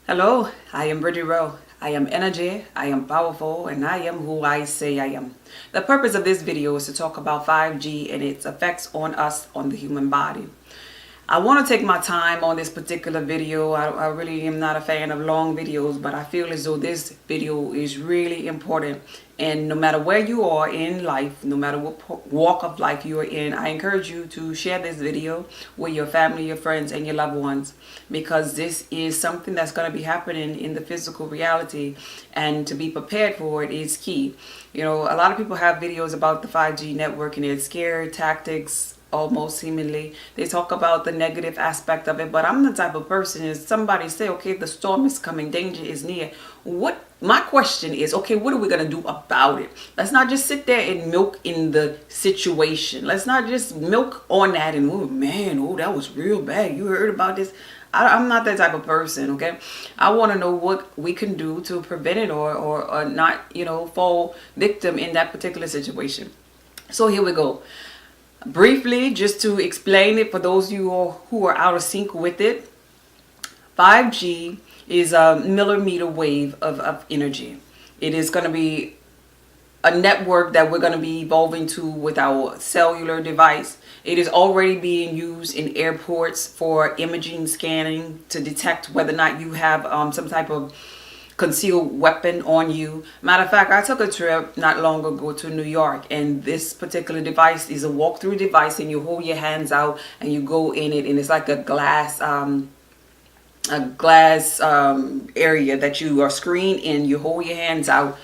Hello, I am Brittany Rowe. I am energy, I am powerful, and I am who I say I am. The purpose of this video is to talk about 5G and its effects on us, on the human body. I want to take my time on this particular video. I really am not a fan of long videos, but I feel as though this video is really important. And no matter where you are in life, no matter what walk of life you are in, I encourage you to share this video with your family, your friends, and your loved ones, because this is something that's going to be happening in the physical reality, and to be prepared for it is key. You know, a lot of people have videos about the 5G network and its scare tactics. Almost seemingly they talk about the negative aspect of it, but I'm the type of person, is somebody say, okay, the storm is coming, danger is near, what my question is, okay, what are we going to do about it? Let's not just sit there and milk in the situation. Let's not just milk on that and, oh man, oh, that was real bad, you heard about this. I'm not that type of person. Okay, I want to know what we can do to prevent it, or not, you know, fall victim in that particular situation. So here we go. Briefly, just to explain it for those of you who are out of sync with it, 5G is a millimeter wave of energy. It is going to be a network that we're going to be evolving to with our cellular device. It is already being used in airports for imaging scanning to detect whether or not you have some type of concealed weapon on you. Matter of fact, I took a trip not long ago to New York, and this particular device is a walk-through device, and you hold your hands out and you go in it, and it's like a glass area that you are screened in. You hold your hands out,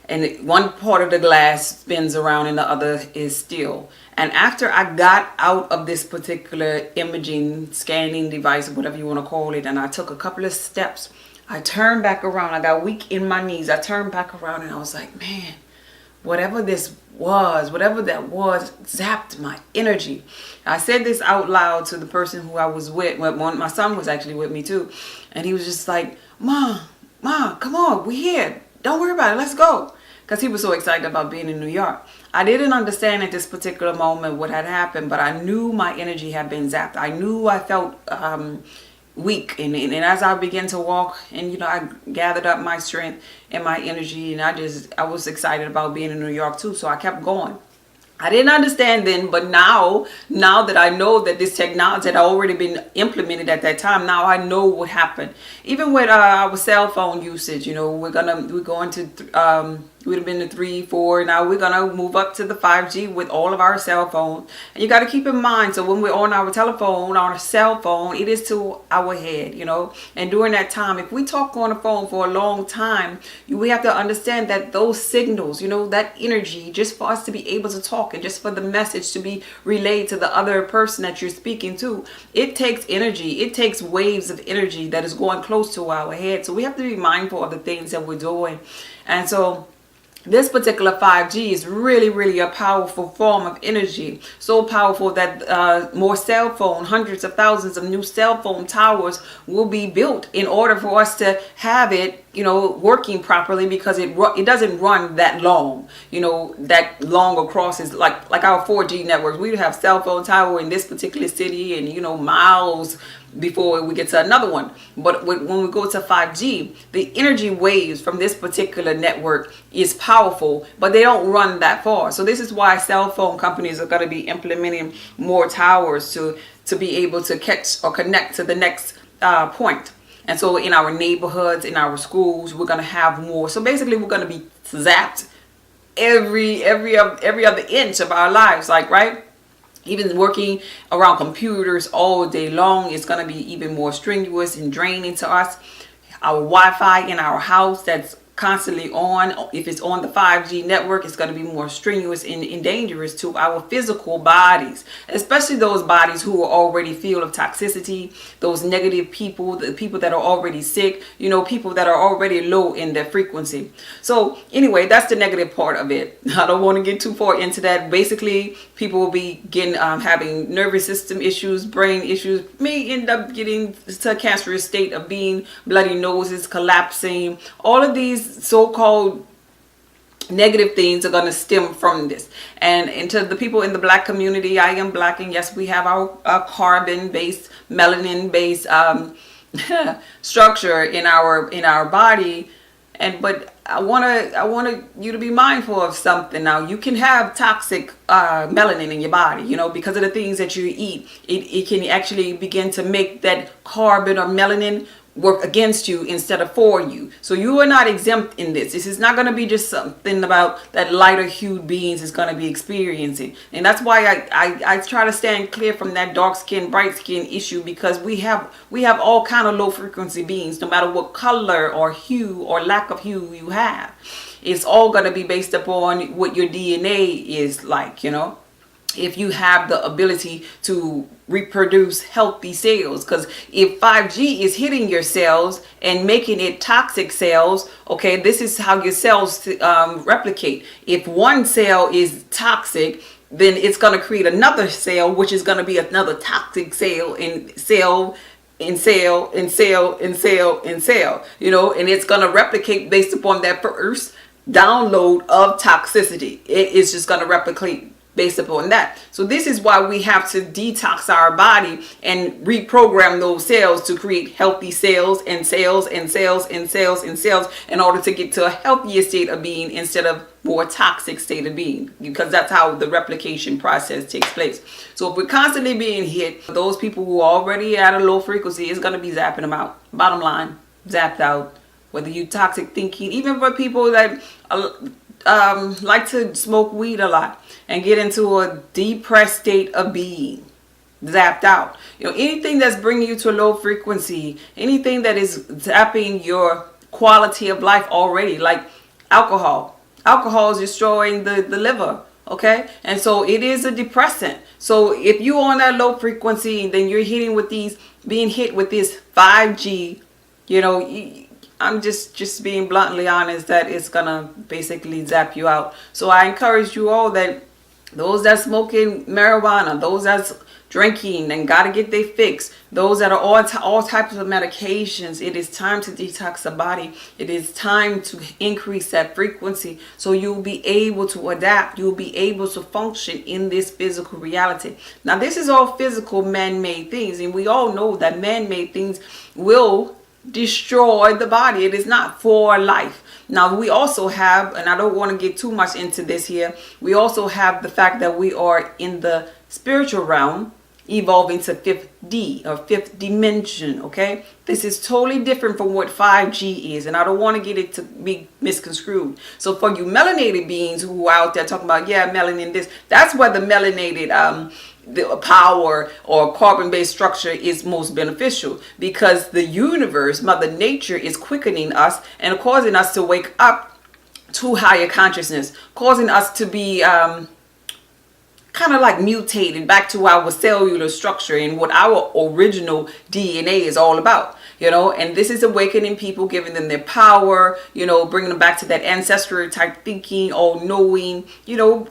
and one part of the glass spins around and the other is still. And after I got out of this particular imaging scanning device, whatever you want to call it, and I took a couple of steps, I turned back around. I got weak in my knees. I turned back around and I was like, man, whatever this was, whatever that was, zapped my energy. I said this out loud to the person who I was with. My son was actually with me too. And he was just like, Mom, come on, we're here. Don't worry about it. Let's go. Because he was so excited about being in New York. I didn't understand at this particular moment what had happened, but I knew my energy had been zapped. I knew I felt weak, and as I began to walk, and you know, I gathered up my strength and my energy, and I was excited about being in New York too, so I kept going. I didn't understand then, but now that I know that this technology had already been implemented at that time, now I know what happened. Even with our cell phone usage, you know, we're going to we'd have been to 3, 4. Now we're gonna move up to the 5G with all of our cell phones. And you got to keep in mind, so when we're on our telephone, on our cell phone, it is to our head, you know. And during that time, if we talk on the phone for a long time, we have to understand that those signals, you know, that energy, just for us to be able to talk and just for the message to be relayed to the other person that you're speaking to, it takes energy. It takes waves of energy that is going close to our head. So we have to be mindful of the things that we're doing. And so this particular 5G is really, really a powerful form of energy. So powerful that more cell phone, hundreds of thousands of new cell phone towers will be built in order for us to have it, you know, working properly, because it doesn't run that long, you know, that long across. Is like our 4G networks. We have cell phone tower in this particular city, and you know, miles before we get to another one. But when we go to 5G, the energy waves from this particular network is powerful, but they don't run that far. So this is why cell phone companies are going to be implementing more towers to be able to catch or connect to the next point. And so in our neighborhoods, in our schools, we're going to have more. So basically, we're going to be zapped every other inch of our lives, like, right? Even working around computers all day long is going to be even more strenuous and draining to us. Our Wi-Fi in our house that's constantly on, if it's on the 5G network, it's going to be more strenuous and dangerous to our physical bodies, especially those bodies who are already feel of toxicity, those negative people, the people that are already sick, you know, people that are already low in their frequency. So anyway, that's the negative part of it. I don't want to get too far into that. Basically, people will be getting having nervous system issues, brain issues, may end up getting to a cancerous state of being bloody noses, collapsing. All of these so-called negative things are going to stem from this. And to the people in the black community, I am black, and yes, we have our carbon based, melanin based structure in our body. And but I want you to be mindful of something. Now, you can have toxic melanin in your body, you know, because of the things that you eat. It can actually begin to make that carbon or melanin work against you instead of for you. So you are not exempt in this. This is not going to be just something about that lighter hued beings is going to be experiencing. And that's why I try to stand clear from that dark skin, bright skin issue, because we have all kind of low frequency beings, no matter what color or hue or lack of hue you have. It's all going to be based upon what your DNA is like, you know. If you have the ability to reproduce healthy cells, because if 5G is hitting your cells and making it toxic cells, okay, this is how your cells replicate. If one cell is toxic, then it's going to create another cell, which is going to be another toxic cell in cell in cell in cell in cell in cell, you know, and it's going to replicate based upon that first download of toxicity. It is just going to replicate based upon that. So this is why we have to detox our body and reprogram those cells to create healthy cells and cells and cells and cells and cells in order to get to a healthier state of being instead of more toxic state of being, because that's how the replication process takes place. So if we're constantly being hit, those people who are already at a low frequency is going to be zapping them out. Bottom line, zapped out. Whether you toxic thinking, even for people that like to smoke weed a lot and get into a depressed state of being, zapped out. You know, anything that's bringing you to a low frequency, anything that is zapping your quality of life already, like alcohol. Alcohol is destroying the liver, okay? And so it is a depressant. So if you're on that low frequency, then you're being hit with this 5G, you know, I'm just being bluntly honest that it's gonna basically zap you out. So I encourage you all, that those that smoking marijuana, those that's drinking and gotta get their fix, those that are all types of medications, it is time to detox the body. It is time to increase that frequency so you'll be able to adapt. You'll be able to function in this physical reality. Now, this is all physical man-made things, and we all know that man-made things will destroy the body. It is not for life. Now, we also have, and I don't want to get too much into this here, we also have the fact that we are in the spiritual realm, evolving to 5th or 5th dimension, okay? This is totally different from what 5G is, and I don't want to get it to be misconstrued. So for you melanated beings who are out there talking about, yeah, melanin this, that's where the melanated the power or carbon-based structure is most beneficial, because the universe, Mother Nature, is quickening us and causing us to wake up to higher consciousness, causing us to be kind of like mutated back to our cellular structure and what our original DNA is all about, you know. And this is awakening people, giving them their power, you know, bringing them back to that ancestral type thinking, all knowing, you know,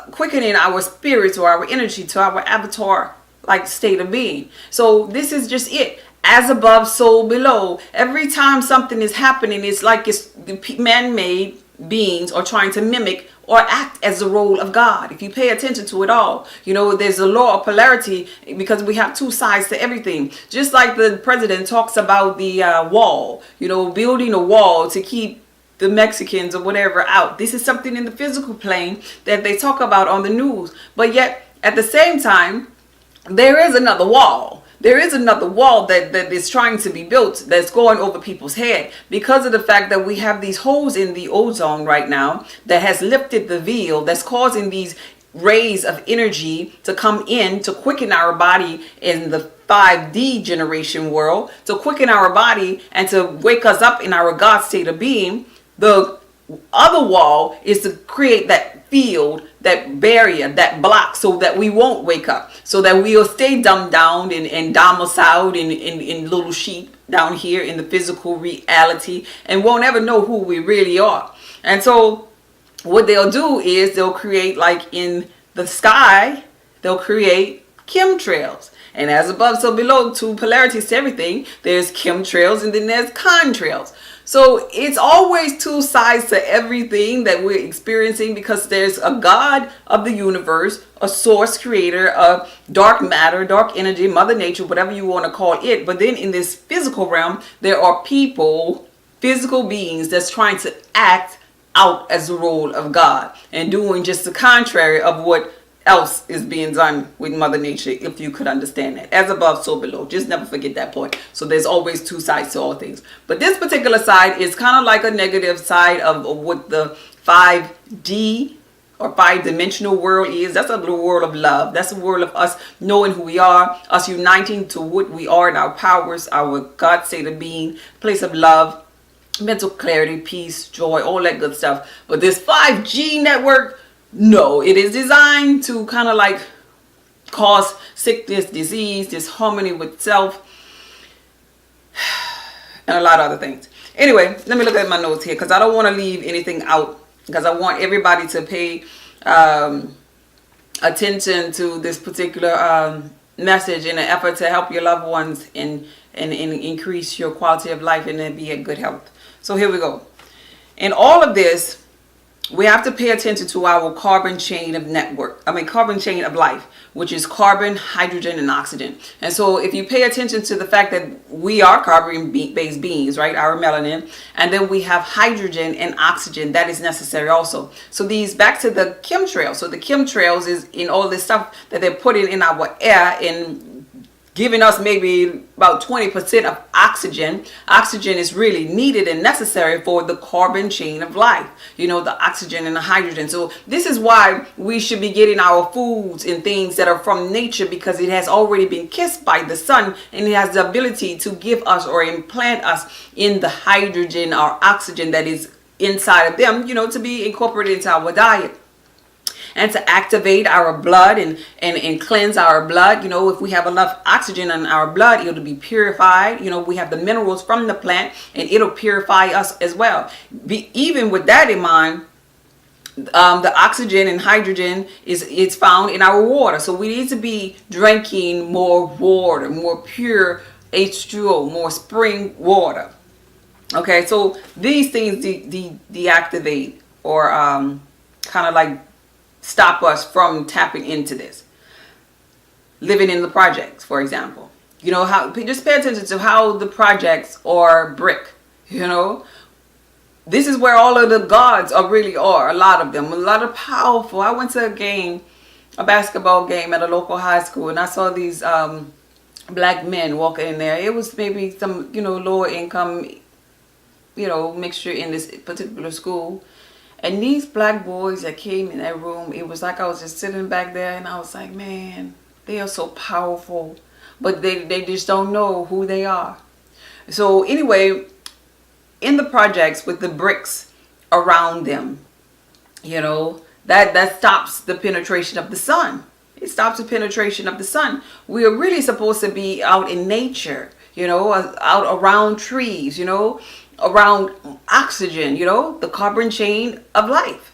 quickening our spirits or our energy to our avatar like state of being. So this is just it. As above, so below. Every time something is happening, it's like it's the man-made beings are trying to mimic or act as the role of God. If you pay attention to it all, you know, there's a law of polarity, because we have two sides to everything. Just like the president talks about the wall, you know, building a wall to keep the Mexicans or whatever out. This is something in the physical plane that they talk about on the news. But yet, at the same time, there is another wall. There is another wall that is trying to be built, that's going over people's head, because of the fact that we have these holes in the ozone right now that has lifted the veil, that's causing these rays of energy to come in to quicken our body in the 5D generation world, to quicken our body and to wake us up in our God state of being. The other wall is to create that field, that barrier, that block, so that we won't wake up, so that we'll stay dumbed down and domiciled in little sheep down here in the physical reality, and won't ever know who we really are. And so what they'll do is they'll create, like in the sky, they'll create chemtrails. And as above, so below, two polarities to everything. There's chemtrails and then there's contrails. So it's always two sides to everything that we're experiencing, because there's a God of the universe, a source creator, a dark matter, dark energy, Mother Nature, whatever you want to call it. But then in this physical realm, there are people, physical beings that's trying to act out as the role of God and doing just the contrary of what else is being done with Mother Nature, if you could understand that. As above, so below. Just never forget that point. So there's always two sides to all things. But this particular side is kind of like a negative side of what the 5D or 5-dimensional world is. That's a little world of love. That's a world of us knowing who we are, us uniting to what we are and our powers, our God state of being, place of love, mental clarity, peace, joy, all that good stuff. But this 5G network, no, it is designed to kind of like cause sickness, disease, disharmony with self, and a lot of other things. Anyway, let me look at my notes here, because I don't want to leave anything out, because I want everybody to pay attention to this particular message in an effort to help your loved ones and increase your quality of life and then be in good health. So here we go. In all of this, we have to pay attention to our carbon chain of carbon chain of life, which is carbon, hydrogen, and oxygen. And so if you pay attention to the fact that we are carbon-based beings, right, our melanin, and then we have hydrogen and oxygen that is necessary also. So these, back to the chemtrails. So the chemtrails is in all this stuff that they're putting in our air and giving us maybe about 20% of oxygen. Oxygen is really needed and necessary for the carbon chain of life, you know, the oxygen and the hydrogen. So this is why we should be getting our foods and things that are from nature, because it has already been kissed by the sun and it has the ability to give us or implant us in the hydrogen or oxygen that is inside of them, you know, to be incorporated into our diet. And to activate our blood and cleanse our blood. You know, if we have enough oxygen in our blood, it'll be purified. You know, we have the minerals from the plant and it'll purify us as well. Even with that in mind, the oxygen and hydrogen is found in our water. So we need to be drinking more water, more pure H2O, more spring water. Okay, so these things deactivate or kind of like stop us from tapping into this. Living in the projects, for example, you know, how just pay attention to how the projects are brick. You know, this is where all of the gods really are. A lot of them, a lot of powerful. I went to a basketball game at a local high school, and I saw these black men walking in there. It was maybe some, you know, lower income, you know, mixture in this particular school. And these black boys that came in that room, it was like I was just sitting back there and I was like, man, they are so powerful, but they just don't know who they are. So anyway, in the projects with the bricks around them, you know, that stops the penetration of the sun. It stops the penetration of the sun. We are really supposed to be out in nature, you know, out around trees, you know, around oxygen, you know, the carbon chain of life.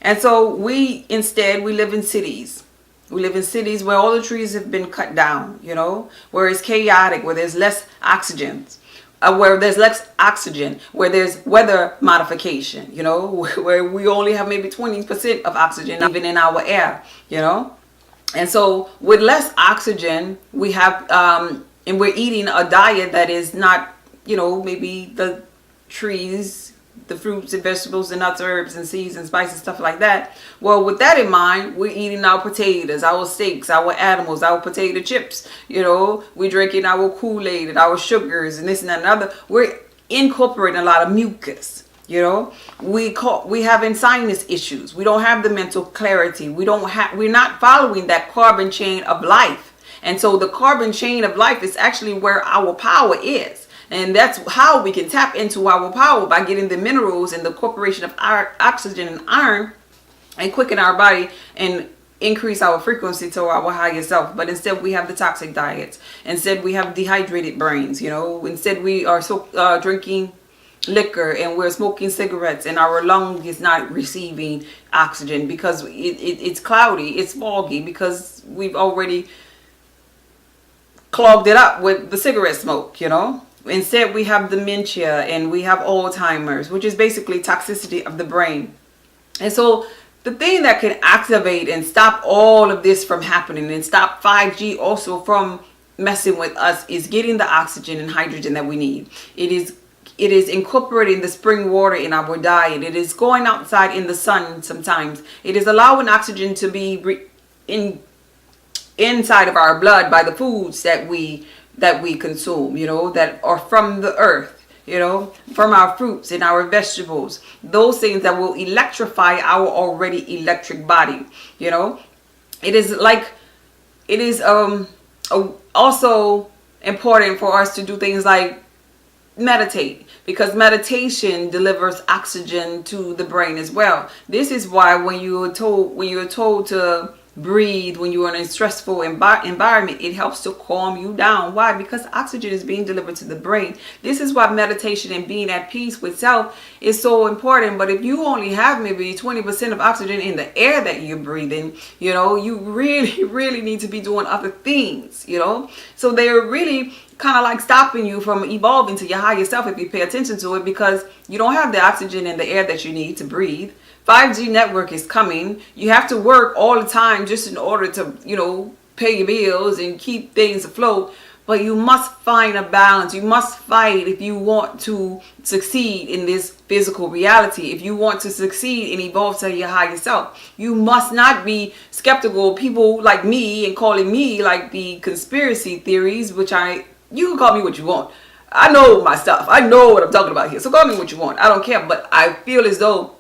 And so we live in cities. We live in cities where all the trees have been cut down, you know, where it's chaotic, where there's less oxygen, where there's weather modification, you know, where we only have maybe 20% of oxygen even in our air, you know. And so with less oxygen, we have, and we're eating a diet that is not, you know, maybe the trees, the fruits and vegetables and nuts, herbs and seeds and spices, stuff like that. Well, with that in mind, we're eating our potatoes, our steaks, our animals, our potato chips, you know, we're drinking our Kool-Aid and our sugars and this and that and other. We're incorporating a lot of mucus, you know. We having sinus issues. We don't have the mental clarity. We're not following that carbon chain of life. And so the carbon chain of life is actually where our power is. And that's how we can tap into our power, by getting the minerals and the incorporation of our oxygen and iron and quicken our body and increase our frequency to our higher self. But instead we have the toxic diets. Instead we have dehydrated brains, you know. Instead we are drinking liquor and we're smoking cigarettes and our lung is not receiving oxygen because it's cloudy, it's foggy, because we've already clogged it up with the cigarette smoke, you know. Instead, we have dementia and we have Alzheimer's, which is basically toxicity of the brain. And so the thing that can activate and stop all of this from happening and stop 5G also from messing with us is getting the oxygen and hydrogen that we need. It is incorporating the spring water in our diet. It is going outside in the sun sometimes. It is allowing oxygen to be inside of our blood by the foods that we consume, you know, that are from the earth, you know, from our fruits and our vegetables, those things that will electrify our already electric body, you know. It is also important for us to do things like meditate, because meditation delivers oxygen to the brain as well. This is why when you're told to breathe when you're in a stressful environment, it helps to calm you down. Why? Because oxygen is being delivered to the brain. This is why meditation and being at peace with self is so important. But if you only have maybe 20% of oxygen in the air that you're breathing, you know, you really need to be doing other things, you know. So they're really kind of like stopping you from evolving to your higher self if you pay attention to it, because you don't have the oxygen in the air that you need to breathe. 5G network is coming. You have to work all the time just in order to, you know, pay your bills and keep things afloat. But you must find a balance. You must fight if you want to succeed in this physical reality. If you want to succeed and evolve to your higher self, you must not be skeptical of people like me and calling me like the conspiracy theories, which you can call me what you want. I know my stuff. I know what I'm talking about here. So call me what you want. I don't care. But I feel as though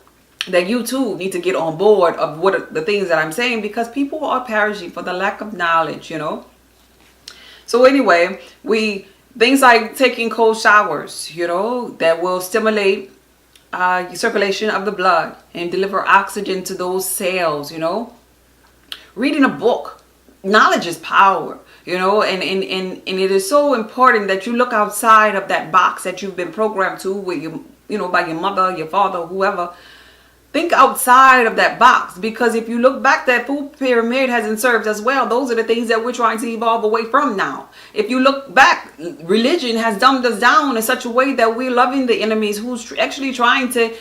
that you too need to get on board of what are the things that I'm saying, because people are perishing for the lack of knowledge, you know. So anyway, things like taking cold showers, you know, that will stimulate circulation of the blood and deliver oxygen to those cells, you know. Reading a book. Knowledge is power, you know, and it is so important that you look outside of that box that you've been programmed to with by your mother, your father, whoever. Think outside of that box, because if you look back, that food pyramid hasn't served us well. Those are the things that we're trying to evolve away from now. If you look back, religion has dumbed us down in such a way that we're loving the enemies who's actually trying to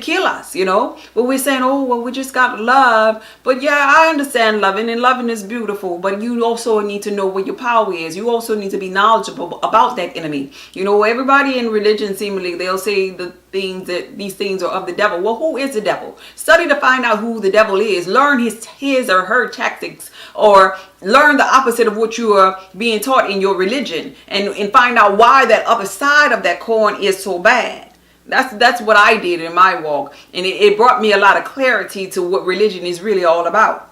kill us, you know. But we're saying, oh, well, we just got love. But yeah, I understand loving, and loving is beautiful. But you also need to know what your power is. You also need to be knowledgeable about that enemy. You know, everybody in religion, seemingly, they'll say these things are of the devil. Well, who is the devil? Study to find out who the devil is. Learn his or her tactics, or learn the opposite of what you are being taught in your religion, and find out why that other side of that coin is so bad. That's what I did in my walk, and it brought me a lot of clarity to what religion is really all about.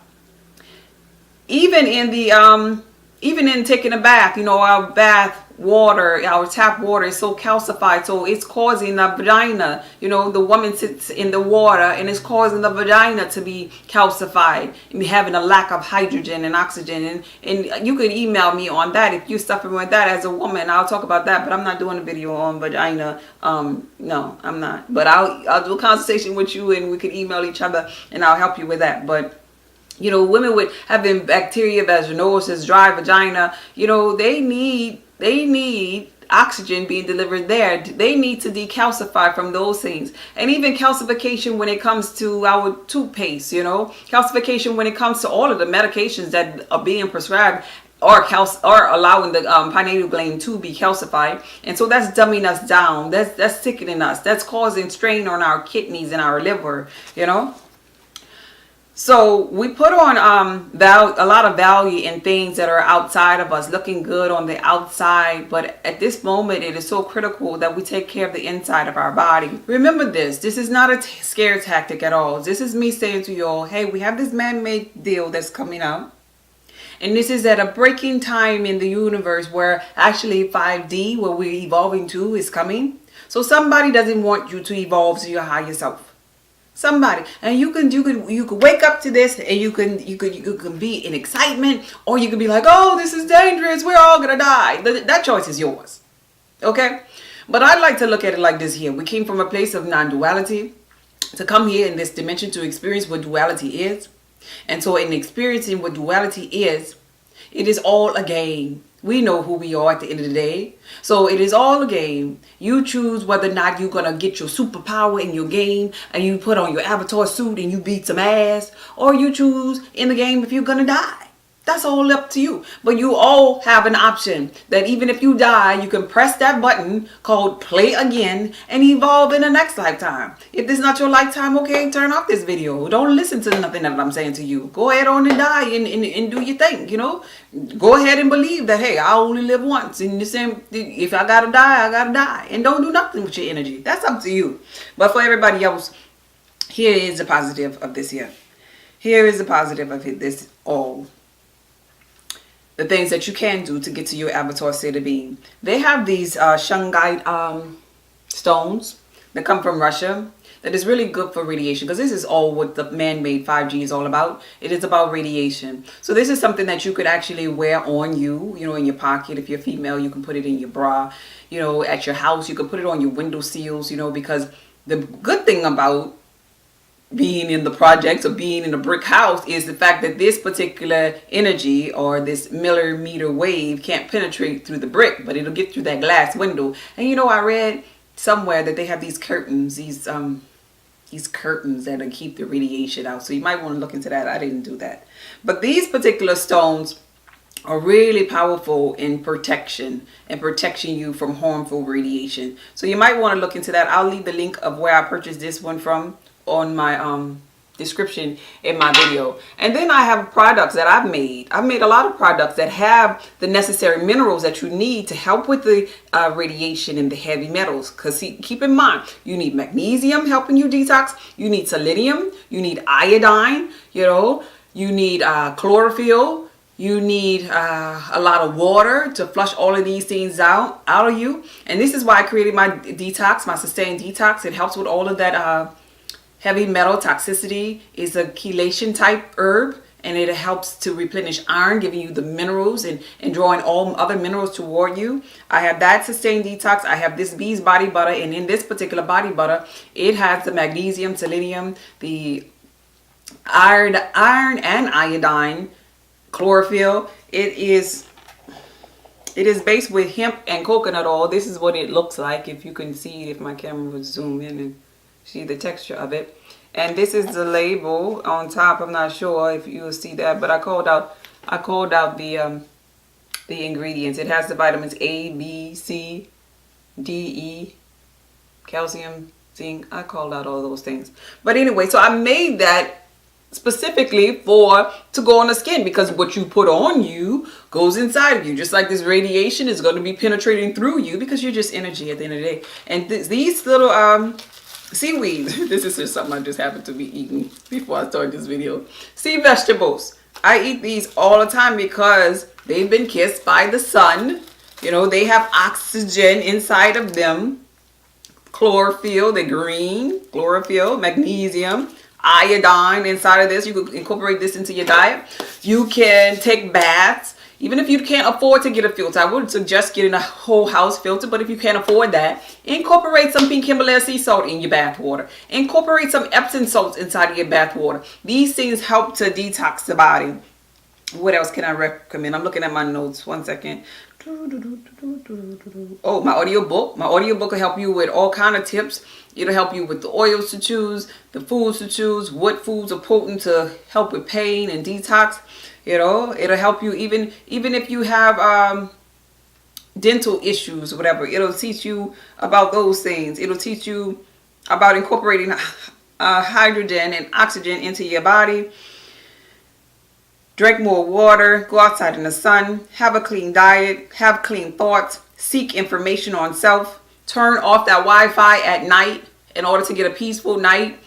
Even in taking a bath, you know, our bath water, our tap water is so calcified, so it's causing the vagina, you know, the woman sits in the water and it's causing the vagina to be calcified and having a lack of hydrogen and oxygen, and you can email me on that if you're suffering with that as a woman. I'll talk about that, but I'm not doing a video on vagina. No, I'm not, but I'll do a consultation with you, and we can email each other and I'll help you with that. But you know, women with having bacteria, vaginosis, dry vagina, you know, they need oxygen being delivered there. They need to decalcify from those things. And even calcification when it comes to our toothpaste, you know, calcification when it comes to all of the medications that are being prescribed are allowing the pineal gland to be calcified. And so that's dumbing us down. That's sickening us. That's causing strain on our kidneys and our liver, you know. So we put on a lot of value in things that are outside of us, looking good on the outside. But at this moment, it is so critical that we take care of the inside of our body. Remember this. This is not a scare tactic at all. This is me saying to you all, hey, we have this man-made deal that's coming out. And this is at a breaking time in the universe where actually 5D, where we're evolving to, is coming. So somebody doesn't want you to evolve to your higher self. Somebody, and you can wake up to this, and you can be in excitement, or you can be like, oh, this is dangerous, we're all gonna die. That choice is yours, okay? But I'd like to look at it like this here. We came from a place of non-duality to come here in this dimension to experience what duality is. And so in experiencing what duality is, It is all a game. We know who we are at the end of the day. So it is all a game. You choose whether or not you're going to get your superpower in your game and you put on your avatar suit and you beat some ass. Or you choose in the game if you're going to die. That's all up to you. But you all have an option that even if you die, you can press that button called play again and evolve in the next lifetime. If this is not your lifetime, okay, turn off this video. Don't listen to nothing that I'm saying to you. Go ahead on and die and do your thing, you know. Go ahead and believe that, hey, I only live once. And the same, if I gotta die, I gotta die. And don't do nothing with your energy. That's up to you. But for everybody else, here is the positive of this here. Here is the positive of this all. The things that you can do to get to your avatar state of being. They have these shungite stones that come from Russia that is really good for radiation, because this is all what the man-made 5G is all about. It is about radiation. So this is something that you could actually wear on you, you know, in your pocket. If you're female, you can put it in your bra. You know, at your house, you can put it on your window sills, you know, because the good thing about being in the projects or being in a brick house is the fact that this particular energy or this millimeter wave can't penetrate through the brick, but it'll get through that glass window. And you know, I read somewhere that they have these curtains, these curtains that'll keep the radiation out. So you might want to look into that. I didn't do that. But these particular stones are really powerful in protection and protecting you from harmful radiation. So you might want to look into that. I'll leave the link of where I purchased this one from on my description in my video. And then I have products that I've made. I've made a lot of products that have the necessary minerals that you need to help with the radiation and the heavy metals. Because keep in mind, you need magnesium helping you detox. You need selenium. You need iodine. You know, you need chlorophyll. You need a lot of water to flush all of these things out of you. And this is why I created my detox, my sustained detox. It helps with all of that heavy metal toxicity. Is a chelation type herb, and it helps to replenish iron, giving you the minerals and drawing all other minerals toward you. I have that sustained detox. I have this bee's body butter, and in this particular body butter, it has the magnesium, selenium, the iron and iodine, chlorophyll. It is based with hemp and coconut oil. This is what it looks like. If you can see, if my camera would zoom in and see the texture of it. And this is the label on top. I'm not sure if you will see that, but I called out the ingredients. It has the vitamins A, B, C, D, E, calcium, zinc. I called out all those things. But anyway, so I made that specifically to go on the skin, because what you put on you goes inside of you. Just like this radiation is going to be penetrating through you, because you're just energy at the end of the day. And these little seaweed, this is just something I just happened to be eating before I started this video. Sea vegetables. I eat these all the time because they've been kissed by the sun. You know, they have oxygen inside of them. Chlorophyll, the green chlorophyll, magnesium, iodine inside of this. You can incorporate this into your diet. You can take baths. Even if you can't afford to get a filter, I would suggest getting a whole house filter. But if you can't afford that, incorporate some pink Himalaya sea salt in your bath water. Incorporate some Epsom salts inside of your bath water. These things help to detox the body. What else can I recommend? I'm looking at my notes. One second. Oh, my audiobook. My audiobook will help you with all kind of tips. It'll help you with the oils to choose, the foods to choose, what foods are potent to help with pain and detox. You know, it'll help you even if you have dental issues or whatever. It'll teach you about those things. It'll teach you about incorporating hydrogen and oxygen into your body. Drink more water, go outside in the sun, have a clean diet, have clean thoughts, seek information on self, turn off that Wi-Fi at night in order to get a peaceful night,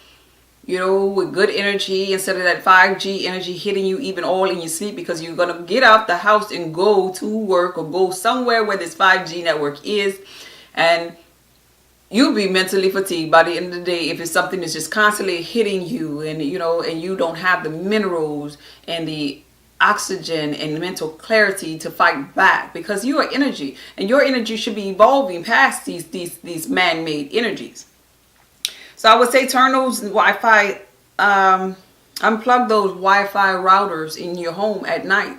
you know, with good energy, instead of that 5G energy hitting you even all in your sleep, because you're going to get out the house and go to work or go somewhere where this 5G network is, and you'll be mentally fatigued by the end of the day if it's something that's just constantly hitting you, and you know, and you don't have the minerals and the oxygen and mental clarity to fight back, because you are energy, and your energy should be evolving past these man-made energies. So I would say turn those Wi-Fi, unplug those Wi-Fi routers in your home at night.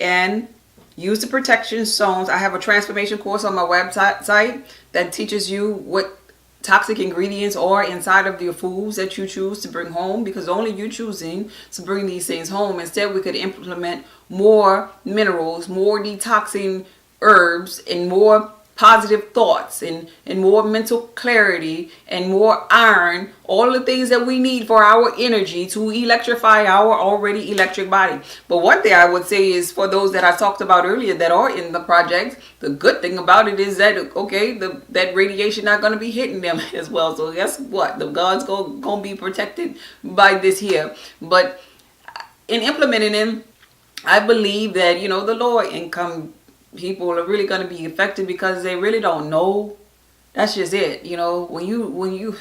and use the protection zones. I have a transformation course on my website that teaches you what toxic ingredients are inside of your foods that you choose to bring home, because only you choosing to bring these things home. Instead, we could implement more minerals, more detoxing herbs, and more positive thoughts, and more mental clarity, and more iron, all the things that we need for our energy to electrify our already electric body. But one thing I would say is, for those that I talked about earlier that are in the project, the good thing about it is that, okay, that radiation not going to be hitting them as well. So guess what? The God's going to be protected by this here. But in implementing them, I believe that, the lower income people are really going to be affected because they really don't know. That's just it. When you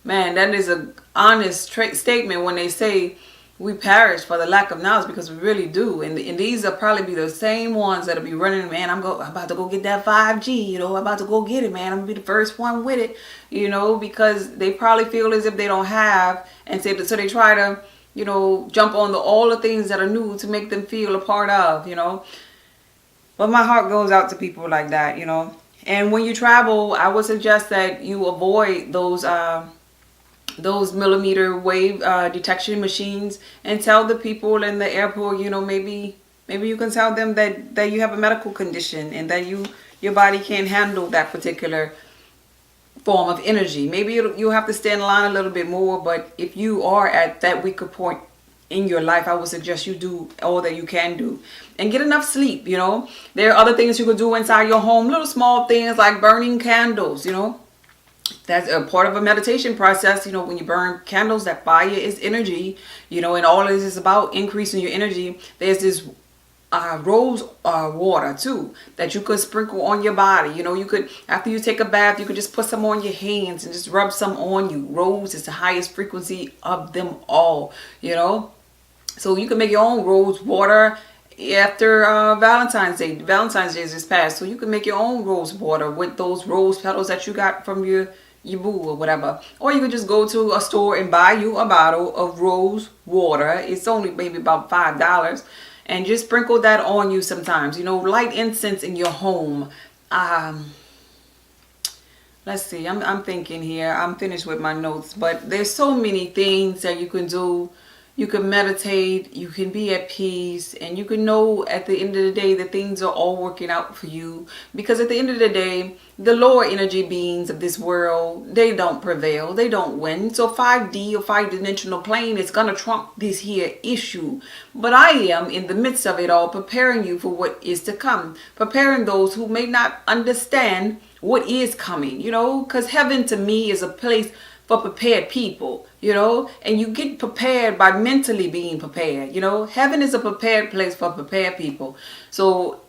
man, that is a honest statement when they say we perish for the lack of knowledge, because we really do. And these will probably be the same ones that'll be running, man, I'm about to go get that 5G, I'm about to go get it, man, I'm gonna be the first one with it, because they probably feel as if they don't have, and so they try to, jump on all the things that are new to make them feel a part of, But my heart goes out to people like that, And when you travel, I would suggest that you avoid those millimeter wave detection machines, and tell the people in the airport, maybe you can tell them that you have a medical condition and that your body can't handle that particular form of energy. Maybe you'll have to stand in line a little bit more, but if you are at that weaker point in your life, I would suggest you do all that you can do and get enough sleep. There are other things you could do inside your home, little small things like burning candles. That's a part of a meditation process. When you burn candles, that fire is energy, and all of this is about increasing your energy. There's this rose water too that you could sprinkle on your body. You could, after you take a bath, you could just put some on your hands and just rub some on you. Rose is the highest frequency of them all, So you can make your own rose water after Valentine's Day. Valentine's Day is just passed, so you can make your own rose water with those rose petals that you got from your boo or whatever. Or you could just go to a store and buy you a bottle of rose water. It's only maybe about $5, and just sprinkle that on you sometimes. Light incense in your home. Let's see, I'm thinking here. I'm finished with my notes, but there's so many things that you can do. You can meditate, you can be at peace, and you can know at the end of the day that things are all working out for you. Because at the end of the day, the lower energy beings of this world, they don't prevail, they don't win. So 5D or 5-dimensional plane is going to trump this here issue. But I am in the midst of it all, preparing you for what is to come. Preparing those who may not understand what is coming, because heaven to me is a place for prepared people, and you get prepared by mentally being prepared. Heaven is a prepared place for prepared people. So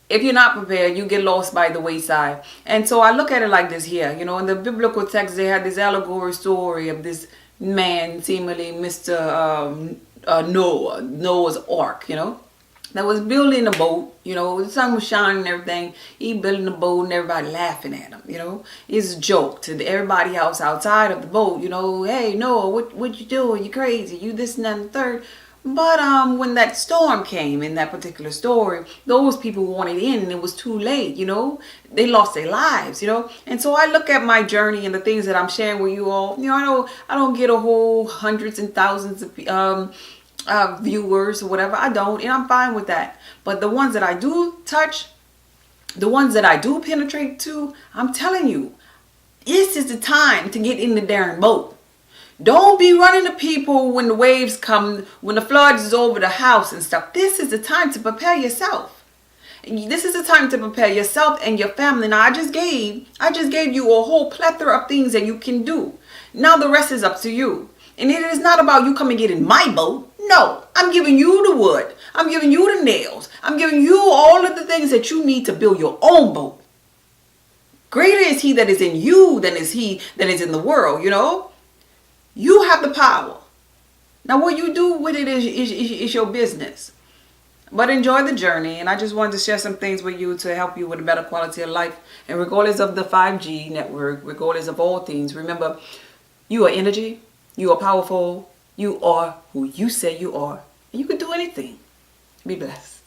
if you're not prepared, you get lost by the wayside. And so I look at it like this here. In the biblical text, they had this allegory story of this man, seemingly Mr. Noah's Ark, that was building a boat. The sun was shining and everything. He building a boat and everybody laughing at him. It's a joke to everybody else outside of the boat. Hey Noah, what you doing? You crazy? You this and that and the third. But when that storm came in that particular story, those people wanted in and it was too late. They lost their lives. And so I look at my journey and the things that I'm sharing with you all. I don't get a whole hundreds and thousands of viewers or whatever. I don't, and I'm fine with that. But the ones that I do touch, the ones that I do penetrate to, I'm telling you, this is the time to get in the darn boat. Don't be running to people when the waves come, when the floods is over the house and stuff. This is the time to prepare yourself. This is the time to prepare yourself and your family. Now I just gave you a whole plethora of things that you can do. Now the rest is up to you. And it is not about you coming and get in my boat. No, I'm giving you the wood. I'm giving you the nails. I'm giving you all of the things that you need to build your own boat. Greater is he that is in you than is he that is in the world, You have the power. Now what you do with it is your business. But enjoy the journey. And I just wanted to share some things with you to help you with a better quality of life. And regardless of the 5G network, regardless of all things, remember, you are energy. You are powerful. You are who you say you are. And you can do anything. Be blessed.